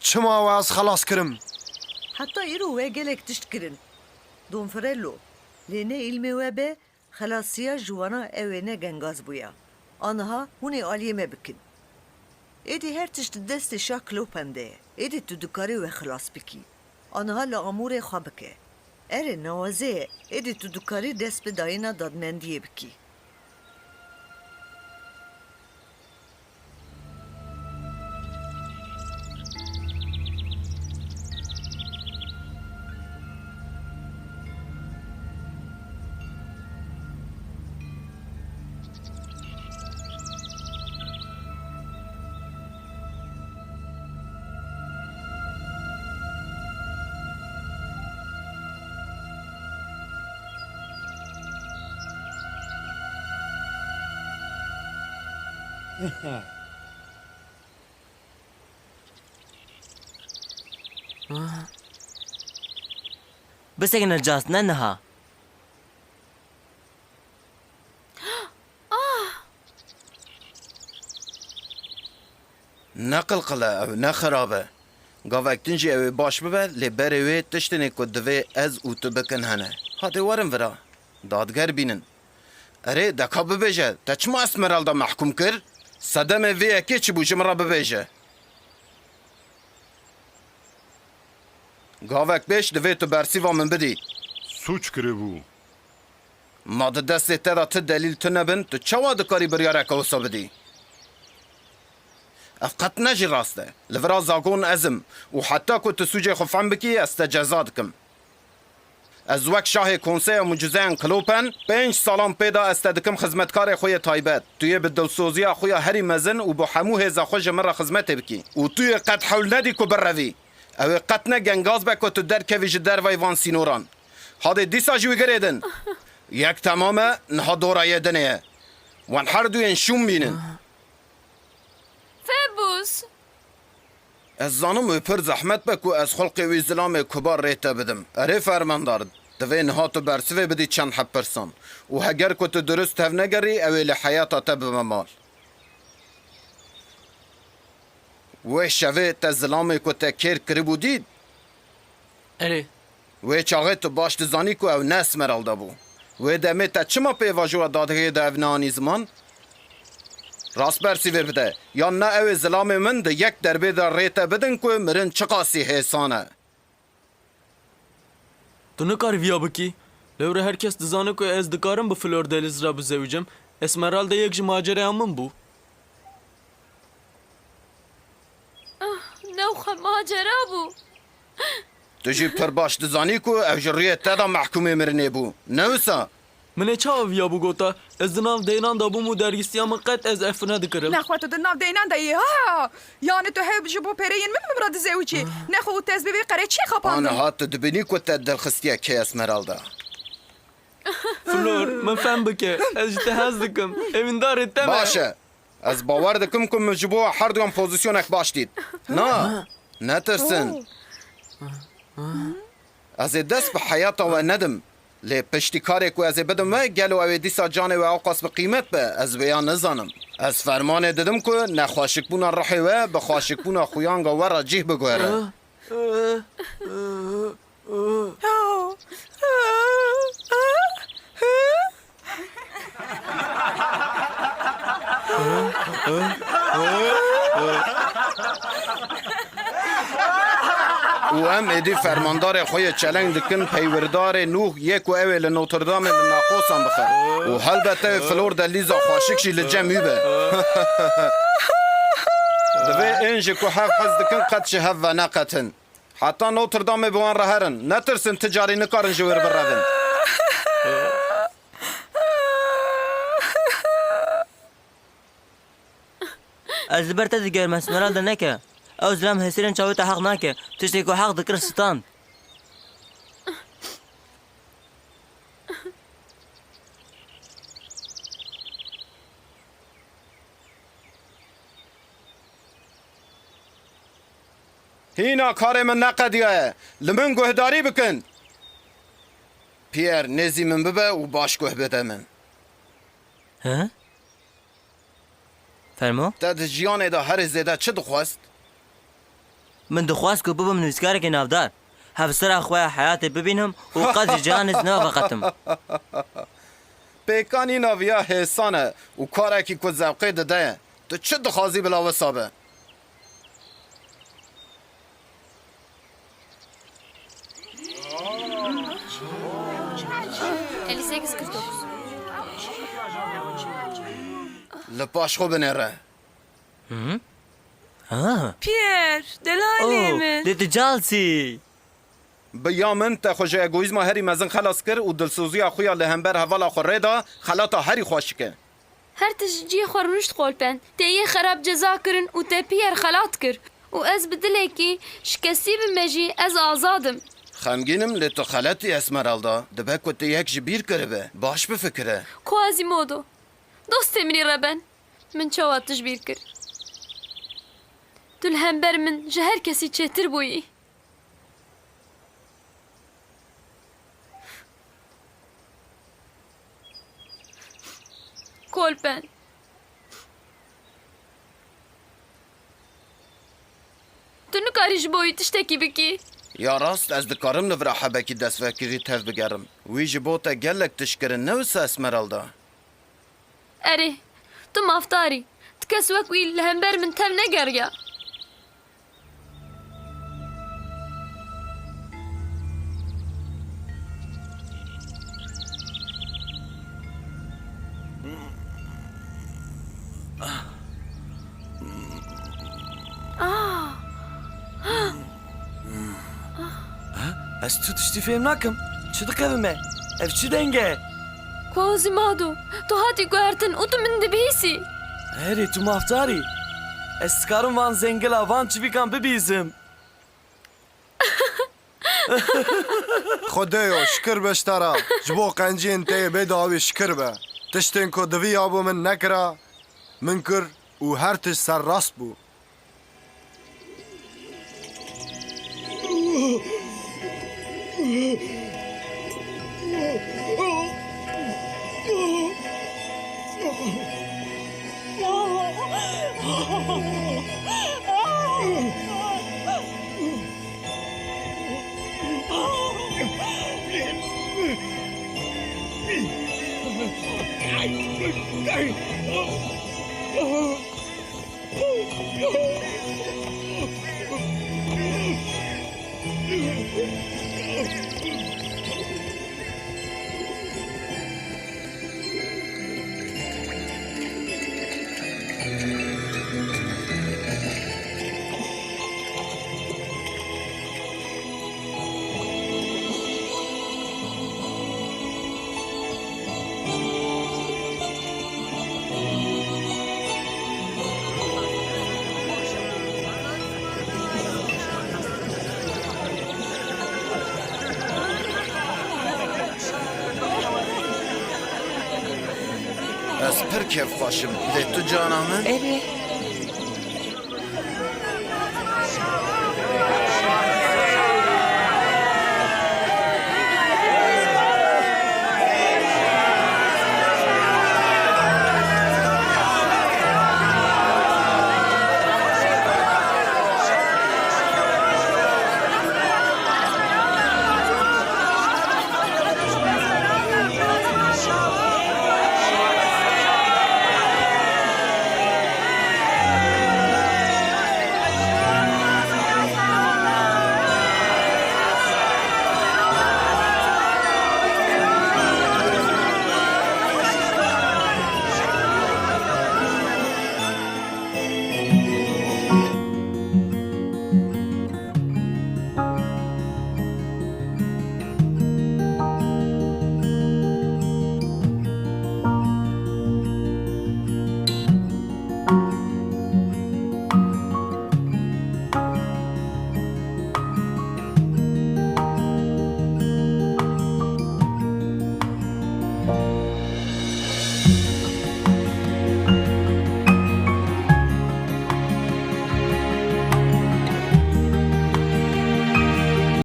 چما واز خلاص کرم حتی ایرو و گلک تشت کرن دون فرلو لینه علمی و به خلاصیا جوانا اوینه گنگاز بویا آنها هونی عالیه بکن ایدی هر تشت دست شا کلوپنده ایدی تو دکاری و خلاص بکی آنها لامور خواب بکه اره نوازه ایدی تو دکاری دست به داینا دادمندیه بکی بس اگه نجاست نه نها نقل قله او نخرابه گاوک تنجی او باش ببه لبره وی تشتنی که دوی از او تو بکن هنه هاده ورم ورا دادگر بینن اره دکا ببیجه تا چما اسمرال دا محکوم کر صدم وی اکی چی بوجم را ببیجه گاوک بیش دوی تو برسی و من بدی سوچ کرده بو ما ده دست تدا ت دلیل تو نبن تو چوا دکاری بریاره که وصا بدی افقط نجی راسته لورا زاگون ازم و حتی که تو سوجه خفن بکی استجازات کم از وک شاه کنسه مجزین کلوپن 5 سالان پیدا استدکم خدمتکار خوی تایبت توی به دلسوزی خوی هری مزن و با همو هزا خوش مرا خدمت بکی و توی قد حول ندی که بروی او قد نه گنگاز بکو تو در کویج در ویوان سینوران هاده دیسا جوی گریدن یک تمامه نها دورایه دنه وان هر دوی شوم بینن فبوس از زانم و پر زحمت بکو از خلق وی زلام کبار ریته بدم اره فرماندار دوی نها تو برسوه بدی چند حب پرسان و هگر که تو درست هف نگری اوی لحیاتا تب ممال و شوه تا زلام که تا کیر کری بودید اره و چاقه تو باش تزانی که او نس مرال دا بو و دمه تا چما پیواجو دادگه دا اونانی زمان راست برسی بده یا نه او زلام من ده یک دربه در ریته بدن که مرن چقاسی حسانه تو نکاری ویا بکی لوره herkes dizane که از دکارم به فلور دلیز را بزوجم اسمرالده یک ماجره همون بو نوخ ماجرا بو تو جی پر باش تزانی که او جریه تدا محکومه مرنه بو نوسا من چا ویا بو گوتا از دناو دینان دا بومو درگیستیا من قد از افنا دکرم نخواتو دناو دینان دا ها یعنی تو هب جبو پرین من مراد زوجی نخو تز ببی قره چی خپاندم آنها تو دبینی که تا دلخستیه که اسمرالده فلور من فهم بکه از جتهاز دکم evin داره تمه باشه از باور دکم که مجبوع هر دوم پوزیسیونک باشتید نه نترسن از دست به حیاتا و ندم لی پشتی کاری که از بدم و گلو او دیسا جانه و اوقاس به قیمت به از بیان نزانم از فرمان ددم که نخواشک بونا رحی و بخواشک بونا خویانگا و را جیه بگوره و هم ایدی فرماندار خوی چلنگ دکن پیوردار نوح یک و اوی لنوتردام لناقوسان بخر و البته فلور دلیزا خواشکشی لجمعی به دوی اینجا که هف حز دکن قدش هف و نقتن حتی نوتردام بوان رهرن نترسن تجاری نکارن جویر برادن از برتا دیگر مسمرالده نکه او زلام حسیرین چاوی تا حق نکه تشتی که حق دکر ستان هینا کار من نقدیه لمن گهداری بکن پیر نزی من ببه و باش گه بده من ها؟ فرمو؟ تا ده جیانه ده هر زیده چه دخواست؟ من دخواست که ببم نویسکارێکی ناودار هەفسەرا خۆیان حیاتێ ببینم و قەدری جیهانیز نەوەقەتم. پێکانی ناویا هێسانە و کارێکی کو زەوقێ دەدەیە tu çi dixwazî bila wisa be? 58-49. Li paş xwe binêre. Pierre, delalê min. لێ tu calsî. Bi ya min te xwe ji egoîzma herî mezin xelas kir û dilsoziya xwe ya li hember hevala xwe rêda xelata herî xweşik e. Her tişciye xwe rûnişt qolpen. Te yê xerab ceza kirin û te Pierre xelat kir. û ez bi dilekî şikestî bime jî ez azadim. Xemgînim lê tu xeletî Esmeralda. Dibe ku te yek ji bîr kiribe. Baş bifikire. Quasimodo. Dostê min ê reben. Min çawa tişbîr kir. Tu li hember min ji her kesî çêtir bûyî. Kolpen. Tu nikarî ji bo wî tiştekî bikî. Ya rast ez dikarim li vir hebekî destvekirî tev bigerim. Wî ji bo te gelek tişkirin ne wisa Esmeralda? Erê, tu maftarî. Ti kes wek wî li hember min tev negeriya. Ez tu tiştî fêm nakim. Çi dikevime? Ev çi denge? Quasimodo, tu hatî guhertin û tu min dibihîsî. Herê tu maftarî. Ez dikarim van zengila van çivîkan bibîzim. Xwedeyo şikir beştera ji bo qenciyên te yê bêdawî şikir be. Tiştên ku divîya bû min nekira, min kir û her tişt serrast bû. Ez pir kêfxweşim. Lê tu cana min? Erê,